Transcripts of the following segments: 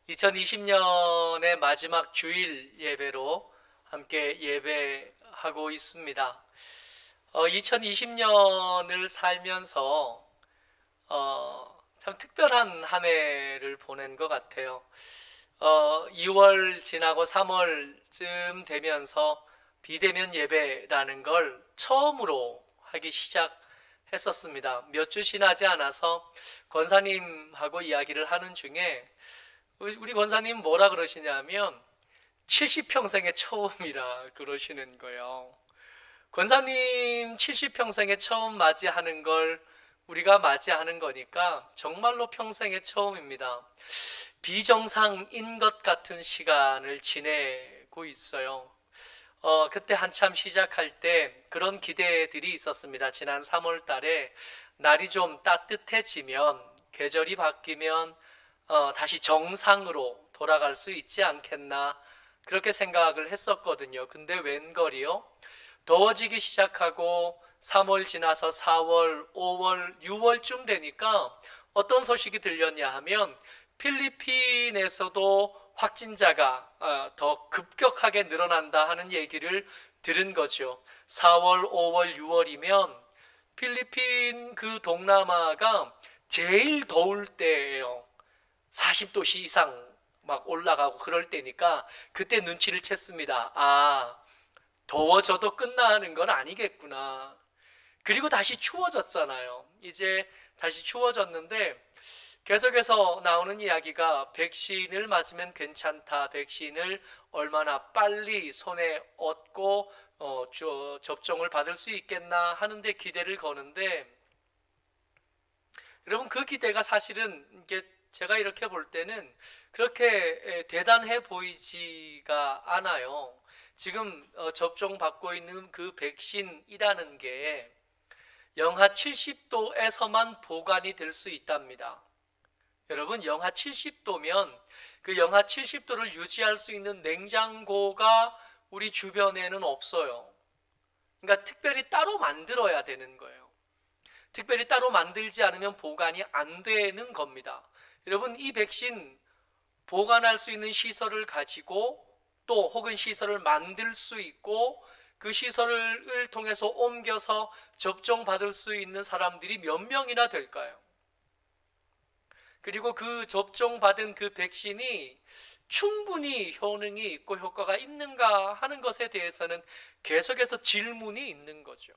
2020년의 마지막 주일 예배로 함께 예배하고 있습니다. 2020년을 살면서 참 특별한 한 해를 보낸 것 같아요. 2월 지나고 3월쯤 되면서 비대면 예배라는 걸 처음으로 하기 시작했었습니다. 몇 주 지나지 않아서 권사님하고 이야기를 하는 중에 우리 권사님 뭐라 그러시냐면 70평생의 처음이라 그러시는 거예요. 권사님 70평생의 처음 맞이하는 걸 우리가 맞이하는 거니까 정말로 평생의 처음입니다. 비정상인 것 같은 시간을 지내고 있어요. 그때 한참 시작할 때 그런 기대들이 있었습니다. 지난 3월 달에 날이 좀 따뜻해지면, 계절이 바뀌면 다시 정상으로 돌아갈 수 있지 않겠나 그렇게 생각을 했었거든요. 근데 웬걸이요? 더워지기 시작하고 3월 지나서 4월, 5월, 6월쯤 되니까 어떤 소식이 들렸냐 하면 필리핀에서도 확진자가 더 급격하게 늘어난다 하는 얘기를 들은 거죠. 4월, 5월, 6월이면 필리핀 그 동남아가 제일 더울 때예요. 40도씨 이상 막 올라가고 그럴 때니까 그때 눈치를 챘습니다. 더워져도 끝나는 건 아니겠구나. 그리고 다시 추워졌잖아요. 이제 다시 추워졌는데 계속해서 나오는 이야기가 백신을 맞으면 괜찮다. 백신을 얼마나 빨리 손에 얻고 접종을 받을 수 있겠나 하는데 기대를 거는데, 여러분 그 기대가 사실은 이게 제가 이렇게 볼 때는 그렇게 대단해 보이지가 않아요. 지금 접종받고 있는 그 백신이라는 게 영하 70도에서만 보관이 될 수 있답니다. 여러분 영하 70도면 그 영하 70도를 유지할 수 있는 냉장고가 우리 주변에는 없어요. 그러니까 특별히 따로 만들어야 되는 거예요. 특별히 따로 만들지 않으면 보관이 안 되는 겁니다. 여러분 이 백신 보관할 수 있는 시설을 가지고 또 혹은 시설을 만들 수 있고 그 시설을 통해서 옮겨서 접종받을 수 있는 사람들이 몇 명이나 될까요? 그리고 그 접종받은 그 백신이 충분히 효능이 있고 효과가 있는가 하는 것에 대해서는 계속해서 질문이 있는 거죠.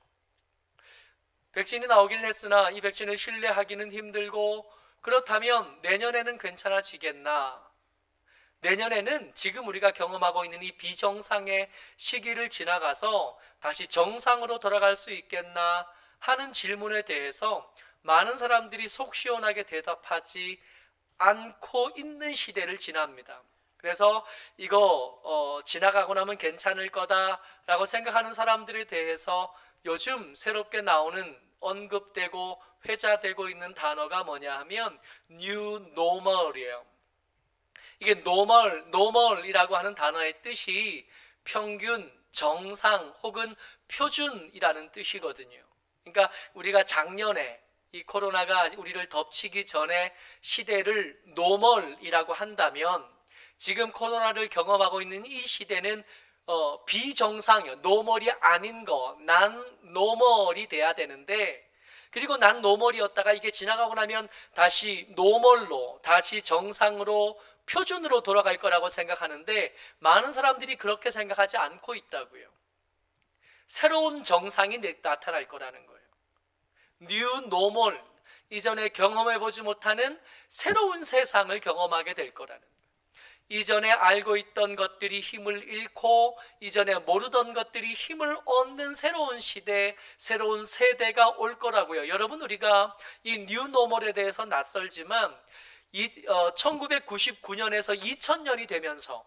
백신이 나오기는 했으나 이 백신을 신뢰하기는 힘들고, 그렇다면 내년에는 괜찮아지겠나? 내년에는 지금 우리가 경험하고 있는 이 비정상의 시기를 지나가서 다시 정상으로 돌아갈 수 있겠나 하는 질문에 대해서 많은 사람들이 속 시원하게 대답하지 않고 있는 시대를 지납니다. 그래서 이거 지나가고 나면 괜찮을 거다라고 생각하는 사람들에 대해서 요즘 새롭게 나오는 언급되고 회자되고 있는 단어가 뭐냐 하면 New Normal이에요. 이게 normal이라고 하는 단어의 뜻이 평균, 정상 혹은 표준이라는 뜻이거든요. 그러니까 우리가 작년에 이 코로나가 우리를 덮치기 전에 시대를 노멀이라고 한다면 지금 코로나를 경험하고 있는 이 시대는 비정상이요. 노멀이 아닌 거, 난 노멀이 돼야 되는데, 그리고 난 노멀이었다가 이게 지나가고 나면 다시 노멀로, 다시 정상으로, 표준으로 돌아갈 거라고 생각하는데 많은 사람들이 그렇게 생각하지 않고 있다고요. 새로운 정상이 나타날 거라는 거예요. 뉴 노멀, 이전에 경험해보지 못하는 새로운 세상을 경험하게 될 거라는 거예요. 이전에 알고 있던 것들이 힘을 잃고 이전에 모르던 것들이 힘을 얻는 새로운 시대, 새로운 세대가 올 거라고요. 여러분 우리가 이 뉴노멀에 대해서 낯설지만 1999년에서 2000년이 되면서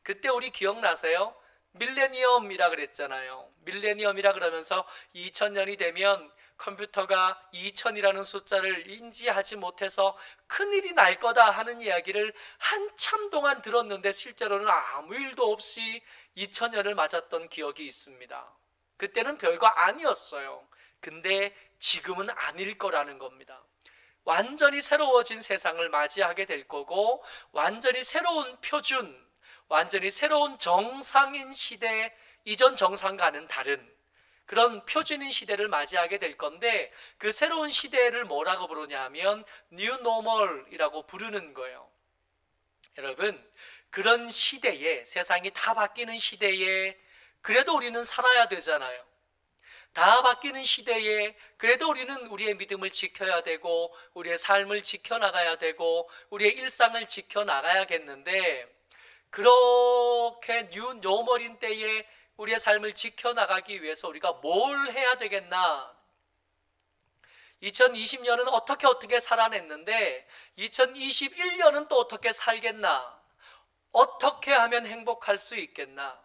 그때 우리 기억나세요? 밀레니엄이라 그랬잖아요. 밀레니엄이라 그러면서 2000년이 되면 컴퓨터가 2000이라는 숫자를 인지하지 못해서 큰일이 날 거다 하는 이야기를 한참 동안 들었는데 실제로는 아무 일도 없이 2000년을 맞았던 기억이 있습니다. 그때는 별거 아니었어요. 근데 지금은 아닐 거라는 겁니다. 완전히 새로워진 세상을 맞이하게 될 거고, 완전히 새로운 표준, 완전히 새로운 정상인 시대, 이전 정상과는 다른 그런 표준인 시대를 맞이하게 될 건데, 그 새로운 시대를 뭐라고 부르냐 하면 New Normal이라고 부르는 거예요. 여러분, 그런 시대에, 세상이 다 바뀌는 시대에 그래도 우리는 살아야 되잖아요. 다 바뀌는 시대에 그래도 우리는 우리의 믿음을 지켜야 되고, 우리의 삶을 지켜나가야 되고, 우리의 일상을 지켜나가야겠는데, 그렇게 뉴 노멀인 때에 우리의 삶을 지켜나가기 위해서 우리가 뭘 해야 되겠나? 2020년은 어떻게 살아냈는데 2021년은 또 어떻게 살겠나? 어떻게 하면 행복할 수 있겠나?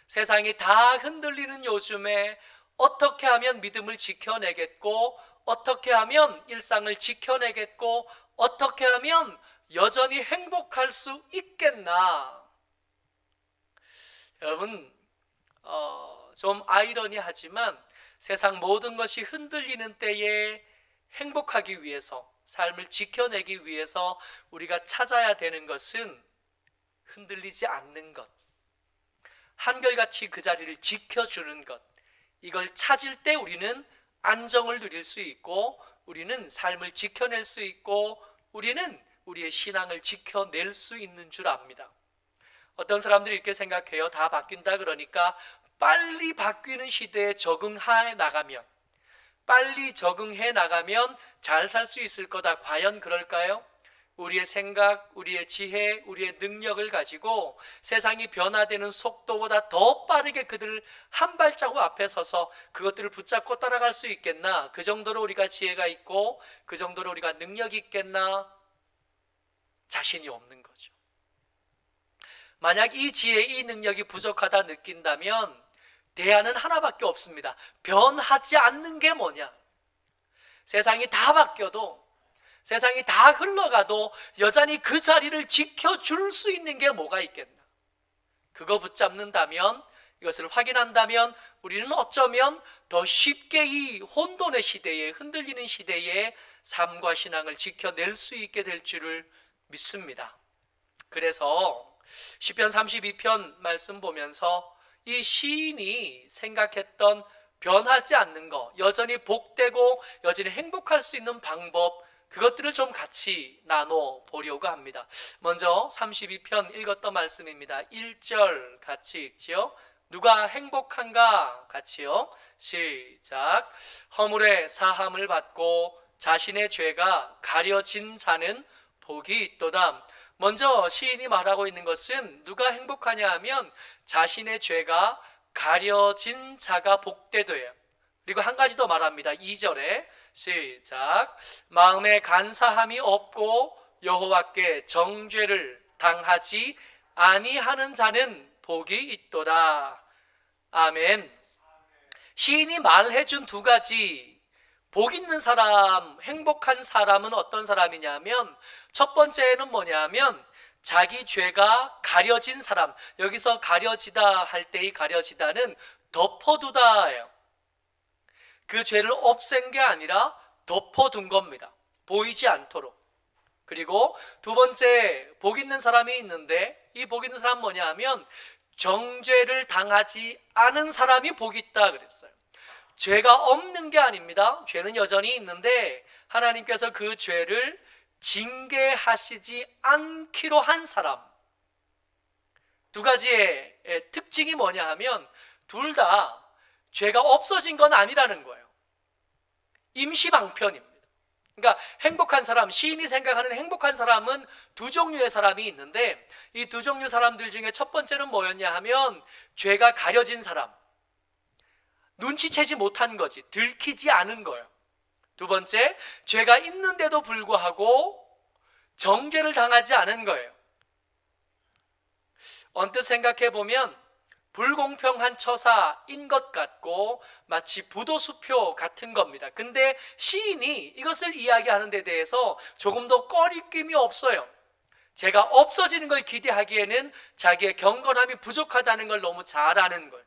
세상이 다 흔들리는 요즘에 어떻게 하면 믿음을 지켜내겠고, 어떻게 하면 일상을 지켜내겠고, 어떻게 하면 여전히 행복할 수 있겠나? 여러분, 좀 아이러니하지만 세상 모든 것이 흔들리는 때에 행복하기 위해서, 삶을 지켜내기 위해서 우리가 찾아야 되는 것은 흔들리지 않는 것, 한결같이 그 자리를 지켜주는 것, 이걸 찾을 때 우리는 안정을 누릴 수 있고, 우리는 삶을 지켜낼 수 있고, 우리는 우리의 신앙을 지켜낼 수 있는 줄 압니다. 어떤 사람들이 이렇게 생각해요. 다 바뀐다 그러니까 빨리 바뀌는 시대에 적응해 나가면, 빨리 적응해 나가면 잘 살 수 있을 거다. 과연 그럴까요? 우리의 생각, 우리의 지혜, 우리의 능력을 가지고 세상이 변화되는 속도보다 더 빠르게 그들을 한 발자국 앞에 서서 그것들을 붙잡고 따라갈 수 있겠나? 그 정도로 우리가 지혜가 있고 그 정도로 우리가 능력이 있겠나? 자신이 없는 거죠. 만약 이 지혜, 이 능력이 부족하다 느낀다면 대안은 하나밖에 없습니다. 변하지 않는 게 뭐냐? 세상이 다 바뀌어도, 세상이 다 흘러가도 여전히 그 자리를 지켜줄 수 있는 게 뭐가 있겠나? 그거 붙잡는다면, 이것을 확인한다면 우리는 어쩌면 더 쉽게 이 혼돈의 시대에, 흔들리는 시대에 삶과 신앙을 지켜낼 수 있게 될 줄을 믿습니다. 그래서 시편 32편 말씀 보면서 이 시인이 생각했던 변하지 않는 것, 여전히 복되고 여전히 행복할 수 있는 방법, 그것들을 좀 같이 나눠 보려고 합니다. 먼저 32편 읽었던 말씀입니다. 1절 같이 읽지요. 누가 행복한가? 같이요. 시작. 허물의 사함을 받고 자신의 죄가 가려진 자는 복이 있도다. 먼저 시인이 말하고 있는 것은 누가 행복하냐 하면 자신의 죄가 가려진 자가 복되도예요. 그리고 한 가지 더 말합니다. 2절에 시작. 마음에 간사함이 없고 여호와께 정죄를 당하지 아니하는 자는 복이 있도다. 아멘. 시인이 말해준 두 가지, 복 있는 사람, 행복한 사람은 어떤 사람이냐면, 첫 번째는 뭐냐면 자기 죄가 가려진 사람. 여기서 가려지다 할 때의 가려지다는 덮어두다예요. 그 죄를 없앤 게 아니라 덮어둔 겁니다. 보이지 않도록. 그리고 두 번째, 복 있는 사람이 있는데, 이 복 있는 사람은 뭐냐 하면 정죄를 당하지 않은 사람이 복이 있다 그랬어요. 죄가 없는 게 아닙니다. 죄는 여전히 있는데 하나님께서 그 죄를 징계하시지 않기로 한 사람. 두 가지의 특징이 뭐냐 하면 둘 다 죄가 없어진 건 아니라는 거예요. 임시방편입니다. 그러니까 행복한 사람, 시인이 생각하는 행복한 사람은 두 종류의 사람이 있는데, 이 두 종류 사람들 중에 첫 번째는 뭐였냐 하면 죄가 가려진 사람, 눈치채지 못한 거지, 들키지 않은 거예요. 두 번째, 죄가 있는데도 불구하고 정죄를 당하지 않은 거예요. 언뜻 생각해보면 불공평한 처사인 것 같고 마치 부도수표 같은 겁니다. 근데 시인이 이것을 이야기하는 데 대해서 조금 더 꺼리낌이 없어요. 죄가 없어지는 걸 기대하기에는 자기의 경건함이 부족하다는 걸 너무 잘 아는 거예요.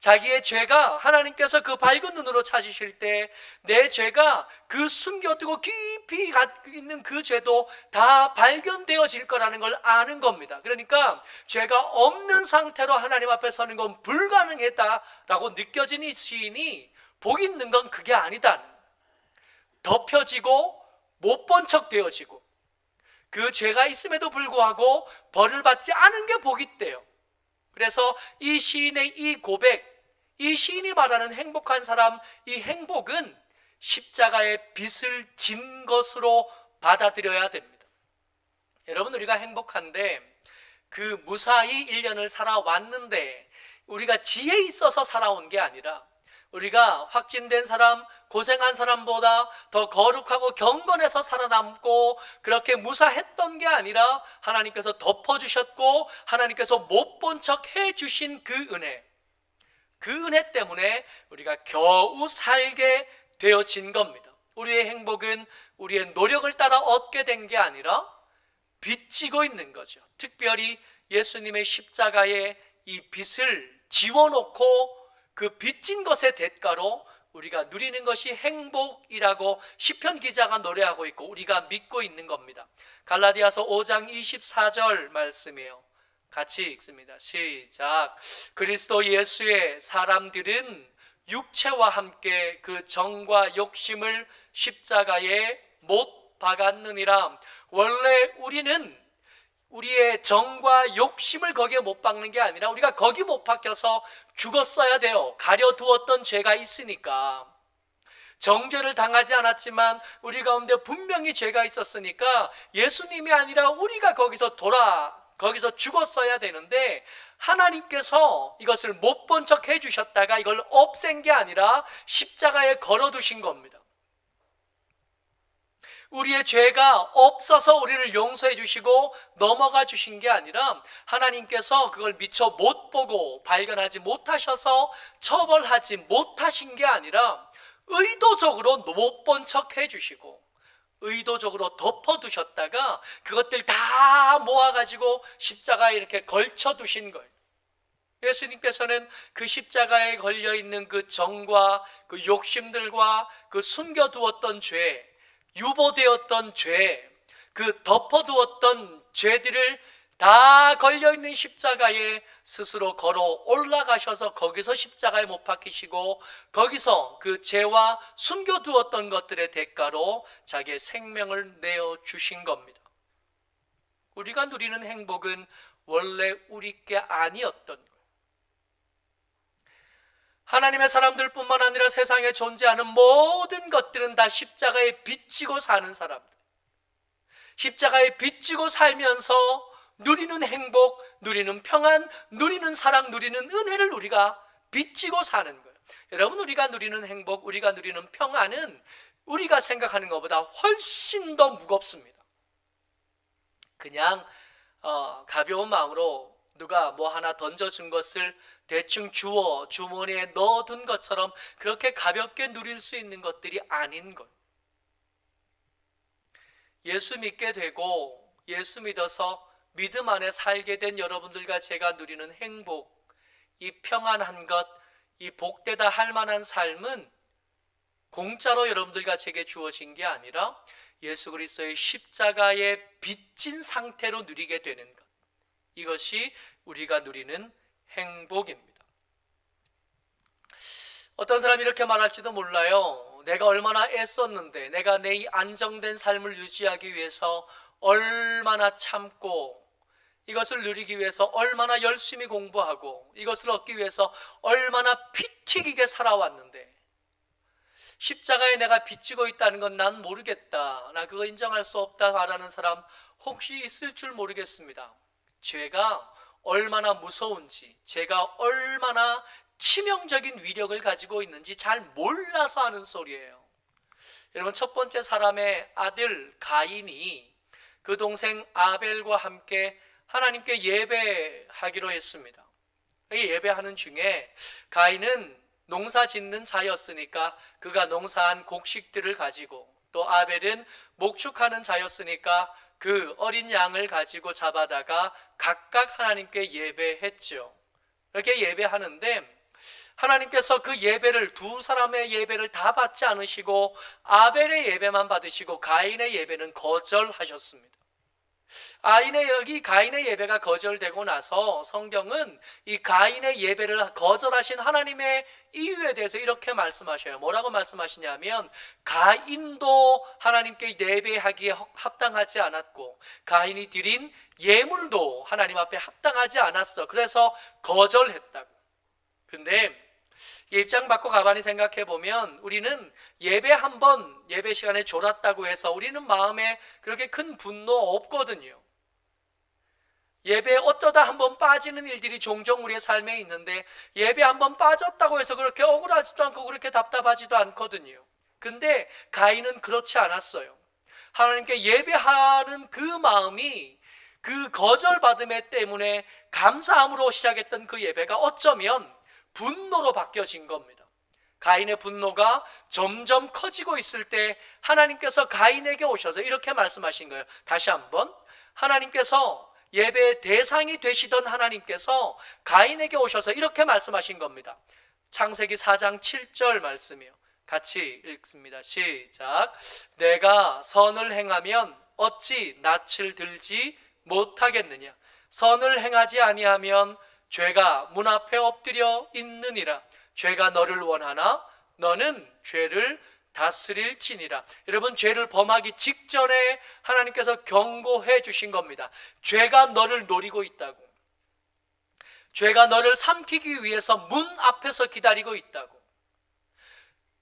자기의 죄가 하나님께서 그 밝은 눈으로 찾으실 때 내 죄가 그 숨겨두고 깊이 있는 그 죄도 다 발견되어질 거라는 걸 아는 겁니다. 그러니까 죄가 없는 상태로 하나님 앞에 서는 건 불가능했다라고 느껴진 이 시인이 복 있는 건 그게 아니다. 덮여지고 못 본 척 되어지고 그 죄가 있음에도 불구하고 벌을 받지 않은 게 복이 있대요. 그래서 이 시인의 이 고백, 이 시인이 말하는 행복한 사람, 이 행복은 십자가의 빚을 진 것으로 받아들여야 됩니다. 여러분, 우리가 행복한데 그 무사히 1년을 살아왔는데 우리가 지혜 있어서 살아온 게 아니라 우리가 확진된 사람, 고생한 사람보다 더 거룩하고 경건해서 살아남고 그렇게 무사했던 게 아니라 하나님께서 덮어주셨고 하나님께서 못 본 척 해주신 그 은혜 때문에 우리가 겨우 살게 되어진 겁니다. 우리의 행복은 우리의 노력을 따라 얻게 된 게 아니라 빚지고 있는 거죠. 특별히 예수님의 십자가에 이 빚을 지워놓고 그 빚진 것의 대가로 우리가 누리는 것이 행복이라고 시편 기자가 노래하고 있고 우리가 믿고 있는 겁니다. 갈라디아서 5장 24절 말씀이에요. 같이 읽습니다. 시작. 그리스도 예수의 사람들은 육체와 함께 그 정과 욕심을 십자가에 못 박았느니라. 원래 우리는 우리의 정과 욕심을 거기에 못 박는 게 아니라 우리가 거기 못 박혀서 죽었어야 돼요. 가려두었던 죄가 있으니까. 정죄를 당하지 않았지만 우리 가운데 분명히 죄가 있었으니까 예수님이 아니라 우리가 거기서 죽었어야 되는데 하나님께서 이것을 못 본 척 해주셨다가 이걸 없앤 게 아니라 십자가에 걸어두신 겁니다. 우리의 죄가 없어서 우리를 용서해 주시고 넘어가 주신 게 아니라 하나님께서 그걸 미처 못 보고 발견하지 못하셔서 처벌하지 못하신 게 아니라 의도적으로 못 본 척 해주시고 의도적으로 덮어두셨다가 그것들 다 모아가지고 십자가에 이렇게 걸쳐두신 거예요. 예수님께서는 그 십자가에 걸려있는 그 정과 그 욕심들과 그 숨겨두었던 죄, 유보되었던 죄, 그 덮어두었던 죄들을 다 걸려있는 십자가에 스스로 걸어 올라가셔서 거기서 십자가에 못 박히시고 거기서 그 죄와 숨겨두었던 것들의 대가로 자기의 생명을 내어주신 겁니다. 우리가 누리는 행복은 원래 우리 게 아니었던 거예요. 하나님의 사람들뿐만 아니라 세상에 존재하는 모든 것들은 다 십자가에 빚지고 사는 사람들, 십자가에 빚지고 살면서 누리는 행복, 누리는 평안, 누리는 사랑, 누리는 은혜를 우리가 빚지고 사는 거예요. 여러분, 우리가 누리는 행복, 우리가 누리는 평안은 우리가 생각하는 것보다 훨씬 더 무겁습니다. 그냥 가벼운 마음으로 누가 뭐 하나 던져준 것을 대충 주워 주머니에 넣어둔 것처럼 그렇게 가볍게 누릴 수 있는 것들이 아닌 것. 예수 믿게 되고 예수 믿어서 믿음 안에 살게 된 여러분들과 제가 누리는 행복, 이 평안한 것, 이 복되다 할 만한 삶은 공짜로 여러분들과 제게 주어진 게 아니라 예수 그리스도의 십자가에 빚진 상태로 누리게 되는 것. 이것이 우리가 누리는 행복입니다. 어떤 사람이 이렇게 말할지도 몰라요. 내가 얼마나 애썼는데, 내가 내 이 안정된 삶을 유지하기 위해서 얼마나 참고, 이것을 누리기 위해서 얼마나 열심히 공부하고, 이것을 얻기 위해서 얼마나 피 튀기게 살아왔는데 십자가에 내가 빚지고 있다는 건 난 모르겠다, 나 그거 인정할 수 없다 말하는 사람 혹시 있을 줄 모르겠습니다. 죄가 얼마나 무서운지, 죄가 얼마나 치명적인 위력을 가지고 있는지 잘 몰라서 하는 소리예요. 여러분, 첫 번째 사람의 아들 가인이 그 동생 아벨과 함께 하나님께 예배하기로 했습니다. 예배하는 중에 가인은 농사 짓는 자였으니까 그가 농사한 곡식들을 가지고, 또 아벨은 목축하는 자였으니까 그 어린 양을 가지고 잡아다가 각각 하나님께 예배했죠. 이렇게 예배하는데 하나님께서 그 예배를, 두 사람의 예배를 다 받지 않으시고 아벨의 예배만 받으시고 가인의 예배는 거절하셨습니다. 여기 가인의 예배가 거절되고 나서 성경은 이 가인의 예배를 거절하신 하나님의 이유에 대해서 이렇게 말씀하셔요. 뭐라고 말씀하시냐면, 가인도 하나님께 예배하기에 합당하지 않았고 가인이 드린 예물도 하나님 앞에 합당하지 않았어. 그래서 거절했다고. 근데 이 입장 바꿔 가만히 생각해 보면 우리는 예배 한 번, 예배 시간에 졸았다고 해서 우리는 마음에 그렇게 큰 분노 없거든요. 예배에 어쩌다 한번 빠지는 일들이 종종 우리의 삶에 있는데 예배 한번 빠졌다고 해서 그렇게 억울하지도 않고 그렇게 답답하지도 않거든요. 근데 가인은 그렇지 않았어요. 하나님께 예배하는 그 마음이 그 거절받음에 때문에 감사함으로 시작했던 그 예배가 어쩌면 분노로 바뀌어진 겁니다. 가인의 분노가 점점 커지고 있을 때 하나님께서 가인에게 오셔서 이렇게 말씀하신 거예요. 다시 한번, 하나님께서 예배의 대상이 되시던 하나님께서 가인에게 오셔서 이렇게 말씀하신 겁니다. 창세기 4장 7절 말씀이요. 같이 읽습니다. 시작. 내가 선을 행하면 어찌 낯을 들지 못하겠느냐. 선을 행하지 아니하면 죄가 문 앞에 엎드려 있느니라. 죄가 너를 원하나 너는 죄를 다스릴지니라. 여러분, 죄를 범하기 직전에 하나님께서 경고해 주신 겁니다. 죄가 너를 노리고 있다고. 죄가 너를 삼키기 위해서 문 앞에서 기다리고 있다고.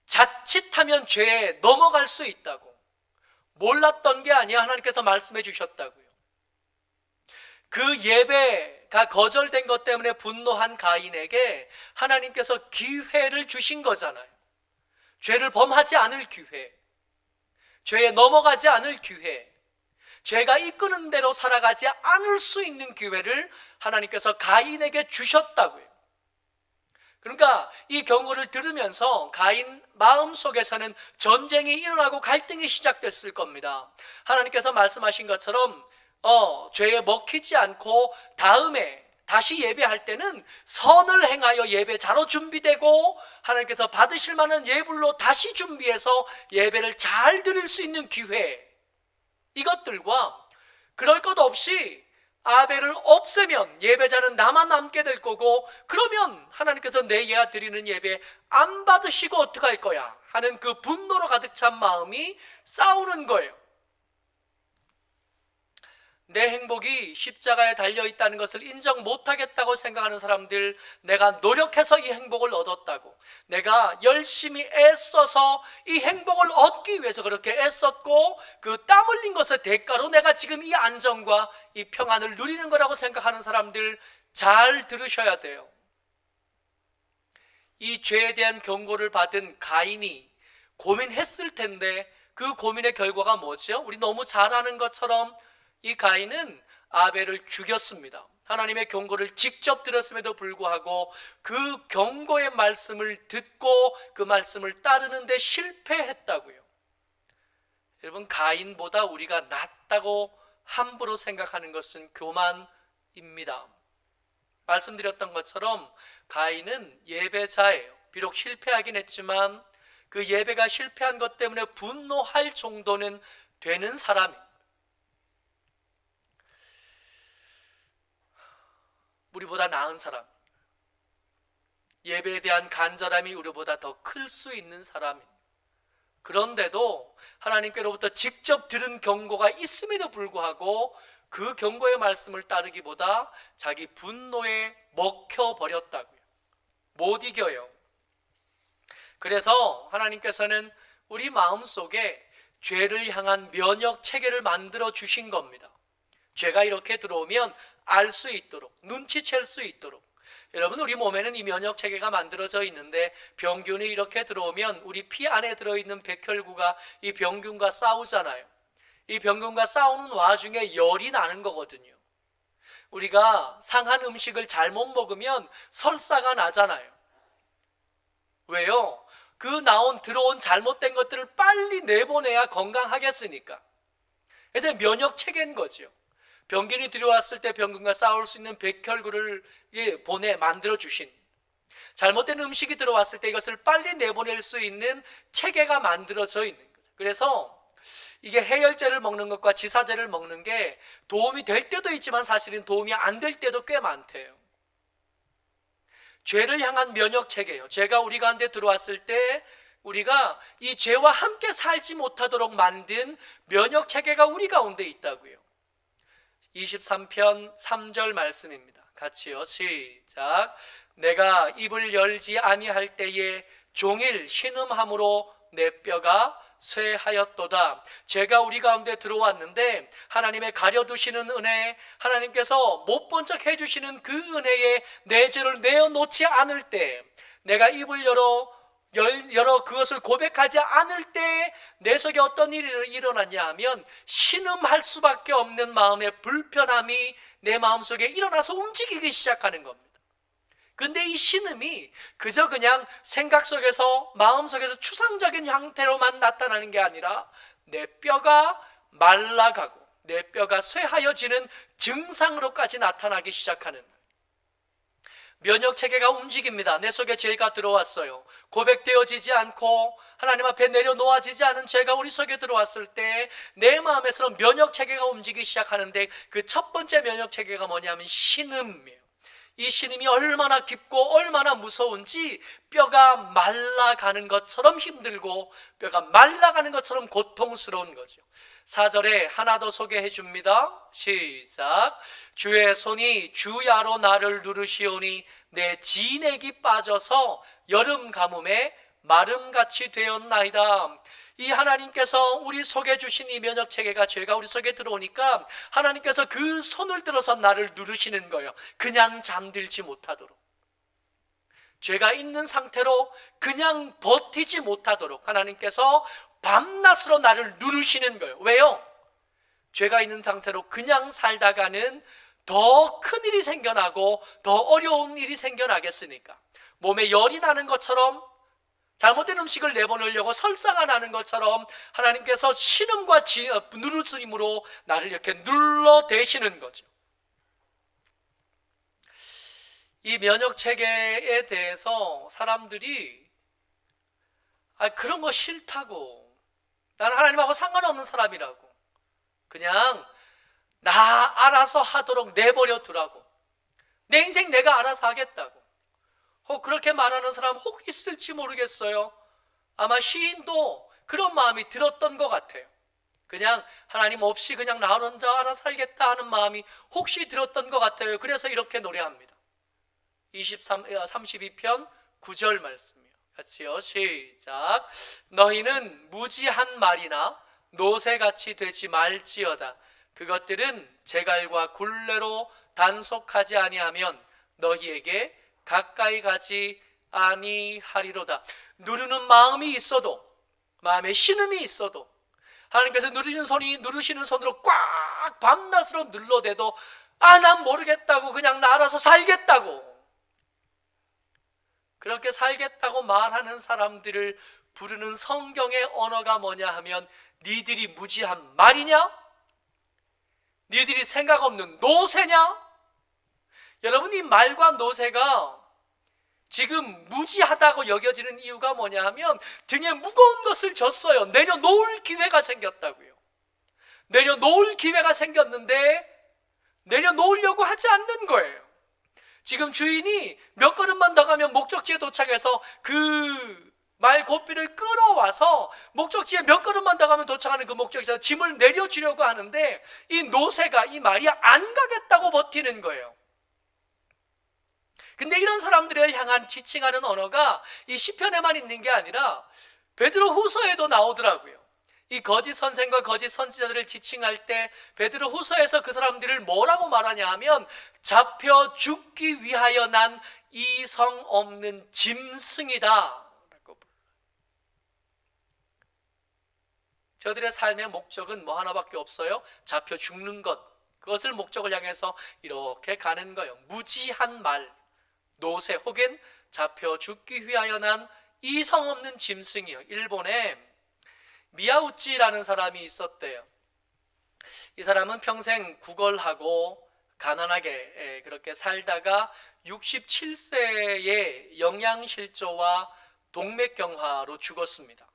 자칫하면 죄에 넘어갈 수 있다고. 몰랐던 게 아니야. 하나님께서 말씀해 주셨다고요. 그 예배가 거절된 것 때문에 분노한 가인에게 하나님께서 기회를 주신 거잖아요. 죄를 범하지 않을 기회, 죄에 넘어가지 않을 기회, 죄가 이끄는 대로 살아가지 않을 수 있는 기회를 하나님께서 가인에게 주셨다고요. 그러니까 이 경고를 들으면서 가인 마음속에서는 전쟁이 일어나고 갈등이 시작됐을 겁니다. 하나님께서 말씀하신 것처럼 죄에 먹히지 않고 다음에 다시 예배할 때는 선을 행하여 예배자로 준비되고 하나님께서 받으실 만한 예물로 다시 준비해서 예배를 잘 드릴 수 있는 기회, 이것들과 그럴 것 없이 아벨을 없애면 예배자는 나만 남게 될 거고, 그러면 하나님께서 내 예하 드리는 예배 안 받으시고 어떡할 거야 하는 그 분노로 가득 찬 마음이 싸우는 거예요. 내 행복이 십자가에 달려있다는 것을 인정 못하겠다고 생각하는 사람들, 내가 노력해서 이 행복을 얻었다고, 내가 열심히 애써서 이 행복을 얻기 위해서 그렇게 애썼고 그 땀 흘린 것의 대가로 내가 지금 이 안정과 이 평안을 누리는 거라고 생각하는 사람들, 잘 들으셔야 돼요. 이 죄에 대한 경고를 받은 가인이 고민했을 텐데 그 고민의 결과가 뭐죠? 우리 너무 잘 아는 것처럼 이 가인은 아벨을 죽였습니다. 하나님의 경고를 직접 들었음에도 불구하고 그 경고의 말씀을 듣고 그 말씀을 따르는데 실패했다고요. 여러분, 가인보다 우리가 낫다고 함부로 생각하는 것은 교만입니다. 말씀드렸던 것처럼 가인은 예배자예요. 비록 실패하긴 했지만 그 예배가 실패한 것 때문에 분노할 정도는 되는 사람입니다. 우리보다 나은 사람, 예배에 대한 간절함이 우리보다 더 클 수 있는 사람입니다. 그런데도 하나님께로부터 직접 들은 경고가 있음에도 불구하고 그 경고의 말씀을 따르기보다 자기 분노에 먹혀버렸다고요. 못 이겨요. 그래서 하나님께서는 우리 마음속에 죄를 향한 면역 체계를 만들어 주신 겁니다. 죄가 이렇게 들어오면 알 수 있도록, 눈치챌 수 있도록. 여러분, 우리 몸에는 이 면역 체계가 만들어져 있는데 병균이 이렇게 들어오면 우리 피 안에 들어있는 백혈구가 이 병균과 싸우잖아요. 이 병균과 싸우는 와중에 열이 나는 거거든요. 우리가 상한 음식을 잘못 먹으면 설사가 나잖아요. 왜요? 그 들어온 잘못된 것들을 빨리 내보내야 건강하겠으니까. 그래서 면역 체계인 거죠. 병균이 들어왔을 때 병균과 싸울 수 있는 백혈구를 만들어 주신, 잘못된 음식이 들어왔을 때 이것을 빨리 내보낼 수 있는 체계가 만들어져 있는 거죠. 그래서 이게 해열제를 먹는 것과 지사제를 먹는 게 도움이 될 때도 있지만 사실은 도움이 안 될 때도 꽤 많대요. 죄를 향한 면역 체계예요. 죄가 우리 가운데 들어왔을 때 우리가 이 죄와 함께 살지 못하도록 만든 면역 체계가 우리 가운데 있다고요. 23편 3절 말씀입니다. 같이요. 시작. 내가 입을 열지 아니할 때에 종일 신음함으로 내 뼈가 쇠하였도다. 죄가 우리 가운데 들어왔는데 하나님의 가려두시는 은혜, 하나님께서 못 본 척 해주시는 그 은혜에 내 죄를 내어놓지 않을 때, 내가 입을 열어 그것을 고백하지 않을 때 내 속에 어떤 일이 일어났냐 하면 신음할 수밖에 없는 마음의 불편함이 내 마음속에 일어나서 움직이기 시작하는 겁니다. 근데 이 신음이 그저 그냥 생각 속에서 마음 속에서 추상적인 형태로만 나타나는 게 아니라 내 뼈가 말라가고 내 뼈가 쇠하여지는 증상으로까지 나타나기 시작하는, 면역체계가 움직입니다. 내 속에 죄가 들어왔어요. 고백되어지지 않고 하나님 앞에 내려놓아지지 않은 죄가 우리 속에 들어왔을 때 내 마음에서는 면역체계가 움직이기 시작하는데 그 첫 번째 면역체계가 뭐냐면 신음이에요. 이 신음이 얼마나 깊고 얼마나 무서운지 뼈가 말라가는 것처럼 힘들고 뼈가 말라가는 것처럼 고통스러운 거죠. 4절에 하나 더 소개해 줍니다. 시작. 주의 손이 주야로 나를 누르시오니 내 진액이 빠져서 여름 가뭄에 마름같이 되었나이다. 이 하나님께서 우리 속에 주신 이 면역체계가 죄가 우리 속에 들어오니까 하나님께서 그 손을 들어서 나를 누르시는 거예요. 그냥 잠들지 못하도록, 죄가 있는 상태로 그냥 버티지 못하도록 하나님께서 밤낮으로 나를 누르시는 거예요. 왜요? 죄가 있는 상태로 그냥 살다가는 더 큰 일이 생겨나고 더 어려운 일이 생겨나겠으니까. 몸에 열이 나는 것처럼, 잘못된 음식을 내보내려고 설사가 나는 것처럼 하나님께서 신음과 누르심으로 나를 이렇게 눌러대시는 거죠. 이 면역체계에 대해서 사람들이 그런 거 싫다고, 나는 하나님하고 상관없는 사람이라고, 그냥 나 알아서 하도록 내버려 두라고, 내 인생 내가 알아서 하겠다고 그렇게 말하는 사람 혹 있을지 모르겠어요. 아마 시인도 그런 마음이 들었던 것 같아요. 그냥 하나님 없이 그냥 나 혼자 알아서 살겠다 하는 마음이 혹시 들었던 것 같아요. 그래서 이렇게 노래합니다. 32편 9절 말씀이요. 같이요. 시작. 너희는 무지한 말이나 노새같이 되지 말지어다. 그것들은 제갈과 굴레로 단속하지 아니하면 너희에게 가까이 가지 아니하리로다. 누르는 마음이 있어도, 마음에 신음이 있어도 하나님께서 누르시는 손으로 꽉 밤낮으로 눌러대도 난 모르겠다고, 그냥 나 알아서 살겠다고, 그렇게 살겠다고 말하는 사람들을 부르는 성경의 언어가 뭐냐 하면 니들이 무지한 말이냐? 니들이 생각 없는 노새냐? 여러분, 이 말과 노새가 지금 무지하다고 여겨지는 이유가 뭐냐 하면 등에 무거운 것을 졌어요. 내려놓을 기회가 생겼다고요. 내려놓을 기회가 생겼는데 내려놓으려고 하지 않는 거예요. 지금 주인이 몇 걸음만 더 가면 목적지에 도착해서 그 말 고삐를 끌어와서 목적지에 몇 걸음만 더 가면 도착하는 그 목적지에서 짐을 내려주려고 하는데 이 노새가, 이 말이 안 가겠다고 버티는 거예요. 근데 이런 사람들을 향한 지칭하는 언어가 이 시편에만 있는 게 아니라 베드로 후서에도 나오더라고요. 이 거짓 선생과 거짓 선지자들을 지칭할 때 베드로 후서에서 그 사람들을 뭐라고 말하냐 하면 잡혀 죽기 위하여 난 이성 없는 짐승이다. 저들의 삶의 목적은 뭐 하나밖에 없어요. 잡혀 죽는 것, 그것을 목적을 향해서 이렇게 가는 거예요. 무지한 말, 노새 혹은 잡혀 죽기 위하여 난 이성 없는 짐승이요. 일본에 미야우치라는 사람이 있었대요. 이 사람은 평생 구걸하고 가난하게 그렇게 살다가 67세에 영양실조와 동맥경화로 죽었습니다.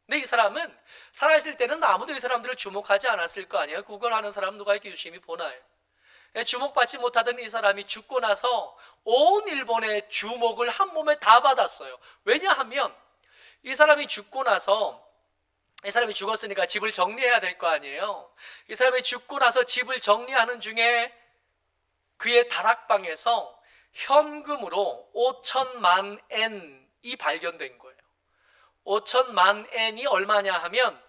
근데 이 사람은 살아있을 때는 아무도 이 사람들을 주목하지 않았을 거 아니에요. 그걸 하는 사람 누가 이렇게 유심히 보나요? 주목받지 못하던 이 사람이 죽고 나서 온 일본의 주목을 한 몸에 다 받았어요. 왜냐하면 이 사람이 죽고 나서, 이 사람이 죽었으니까 집을 정리해야 될 거 아니에요. 이 사람이 죽고 나서 집을 정리하는 중에 그의 다락방에서 현금으로 5천만 엔이 발견된 거예요. 5천만 엔이 얼마냐 하면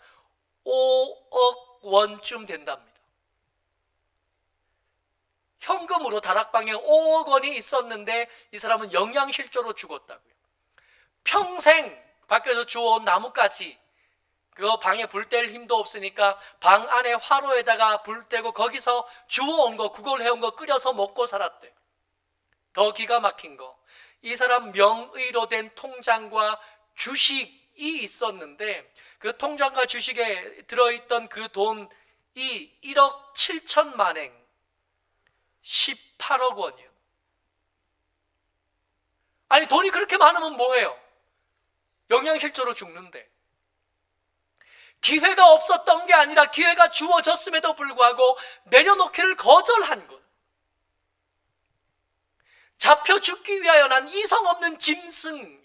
5억 원쯤 된답니다. 현금으로 다락방에 5억 원이 있었는데 이 사람은 영양실조로 죽었다고요. 평생 밖에서 주워온 나뭇가지, 그거 방에 불 뗄 힘도 없으니까 방 안에 화로에다가 불 떼고 거기서 주워온 거, 그걸 해온 거 끓여서 먹고 살았대. 더 기가 막힌 거, 이 사람 명의로 된 통장과 주식이 있었는데 그 통장과 주식에 들어있던 그 돈이 1억 7천만 엔, 18억 원이요. 아니, 돈이 그렇게 많으면 뭐해요? 영양실조로 죽는데. 기회가 없었던 게 아니라 기회가 주어졌음에도 불구하고 내려놓기를 거절한 것. 잡혀 죽기 위하여 난 이성 없는 짐승,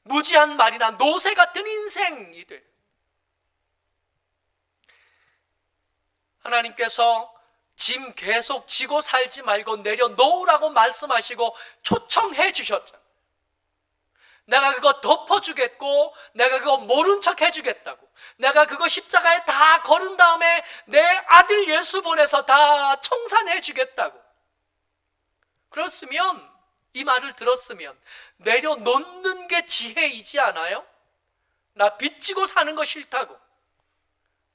무지한 말이나 노새 같은 인생이 되는. 하나님께서 짐 계속 지고 살지 말고 내려놓으라고 말씀하시고 초청해 주셨잖아요. 내가 그거 덮어주겠고, 내가 그거 모른 척 해주겠다고, 내가 그거 십자가에 다 걸은 다음에 내 아들 예수 보내서 다 청산해 주겠다고. 그렇으면, 이 말을 들었으면 내려놓는 게 지혜이지 않아요? 나 빚지고 사는 거 싫다고,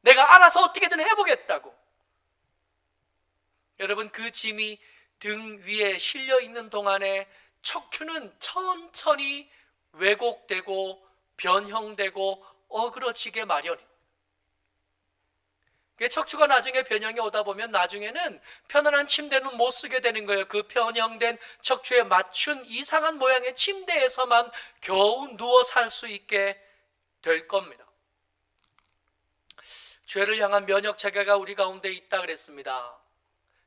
내가 알아서 어떻게든 해보겠다고. 여러분, 그 짐이 등 위에 실려 있는 동안에 척추는 천천히 왜곡되고 변형되고 어그러지게 마련입니다. 척추가 나중에 변형이 오다 보면 나중에는 편안한 침대는 못 쓰게 되는 거예요. 그 변형된 척추에 맞춘 이상한 모양의 침대에서만 겨우 누워 살 수 있게 될 겁니다. 죄를 향한 면역 체계가 우리 가운데 있다 그랬습니다.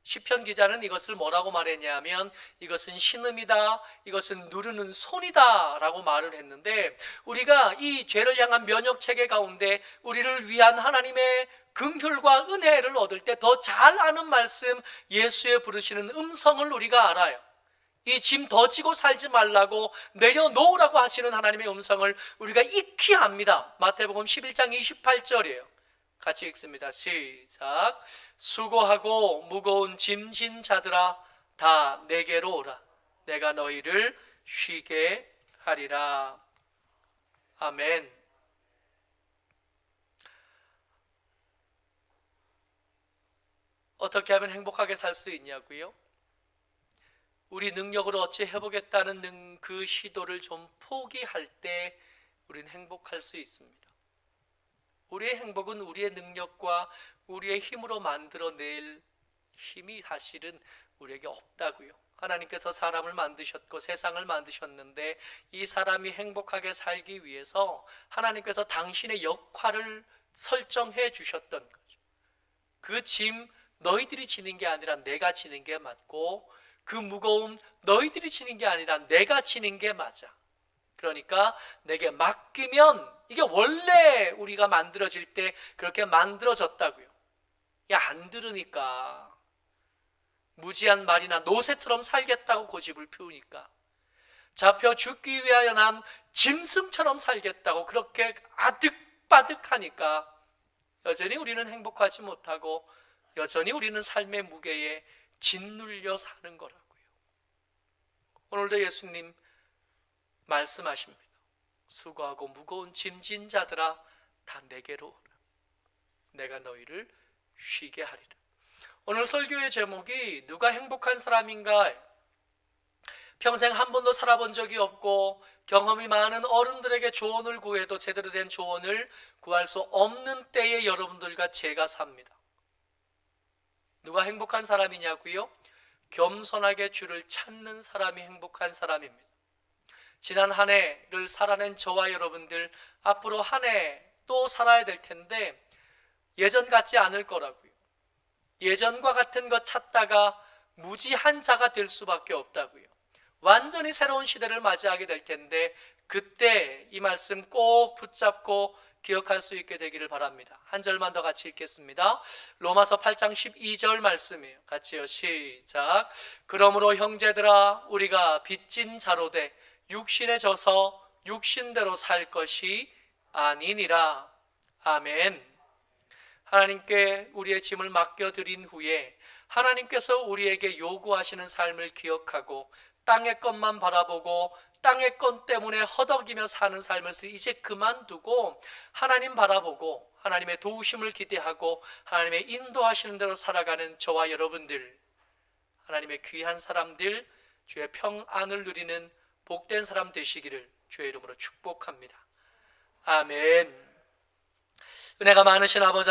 시편 기자는 이것을 뭐라고 말했냐면 이것은 신음이다, 이것은 누르는 손이다 라고 말을 했는데, 우리가 이 죄를 향한 면역 체계 가운데 우리를 위한 하나님의 긍휼과 은혜를 얻을 때 더 잘 아는 말씀, 예수의 부르시는 음성을 우리가 알아요. 이 짐 더 지고 살지 말라고 내려놓으라고 하시는 하나님의 음성을 우리가 익히 압니다. 마태복음 11장 28절이에요. 같이 읽습니다. 시작. 수고하고 무거운 짐진 자들아 다 내게로 오라. 내가 너희를 쉬게 하리라. 아멘. 어떻게 하면 행복하게 살 수 있냐고요? 우리 능력으로 어찌 해보겠다는 그 시도를 좀 포기할 때 우리는 행복할 수 있습니다. 우리의 행복은 우리의 능력과 우리의 힘으로 만들어낼 힘이 사실은 우리에게 없다고요. 하나님께서 사람을 만드셨고 세상을 만드셨는데 이 사람이 행복하게 살기 위해서 하나님께서 당신의 역할을 설정해 주셨던 거죠. 그 짐 너희들이 지는 게 아니라 내가 지는 게 맞고, 그 무거움 너희들이 지는 게 아니라 내가 지는 게 맞아. 그러니까 내게 맡기면, 이게 원래 우리가 만들어질 때 그렇게 만들어졌다고요. 야, 안 들으니까, 무지한 말이나 노새처럼 살겠다고 고집을 피우니까, 잡혀 죽기 위하여 난 짐승처럼 살겠다고 그렇게 아득바득하니까 여전히 우리는 행복하지 못하고 여전히 우리는 삶의 무게에 짓눌려 사는 거라고요. 오늘도 예수님 말씀하십니다. 수고하고 무거운 짐진 자들아 다 내게로 오라. 내가 너희를 쉬게 하리라. 오늘 설교의 제목이 누가 행복한 사람인가? 평생 한 번도 살아본 적이 없고 경험이 많은 어른들에게 조언을 구해도 제대로 된 조언을 구할 수 없는 때에 여러분들과 제가 삽니다. 누가 행복한 사람이냐고요? 겸손하게 주를 찾는 사람이 행복한 사람입니다. 지난 한 해를 살아낸 저와 여러분들, 앞으로 한 해 또 살아야 될 텐데 예전 같지 않을 거라고요. 예전과 같은 것 찾다가 무지한 자가 될 수밖에 없다고요. 완전히 새로운 시대를 맞이하게 될 텐데 그때 이 말씀 꼭 붙잡고 기억할 수 있게 되기를 바랍니다. 한 절만 더 같이 읽겠습니다. 로마서 8장 12절 말씀이에요. 같이요. 시작. 그러므로 형제들아 우리가 빚진 자로 돼 육신에 져서 육신대로 살 것이 아니니라. 아멘. 하나님께 우리의 짐을 맡겨드린 후에 하나님께서 우리에게 요구하시는 삶을 기억하고 땅의 것만 바라보고 땅의 것 때문에 허덕이며 사는 삶을 이제 그만두고 하나님 바라보고 하나님의 도우심을 기대하고 하나님의 인도하시는 대로 살아가는 저와 여러분들, 하나님의 귀한 사람들, 주의 평안을 누리는 복된 사람 되시기를 주의 이름으로 축복합니다. 아멘. 은혜가 많으신 아버지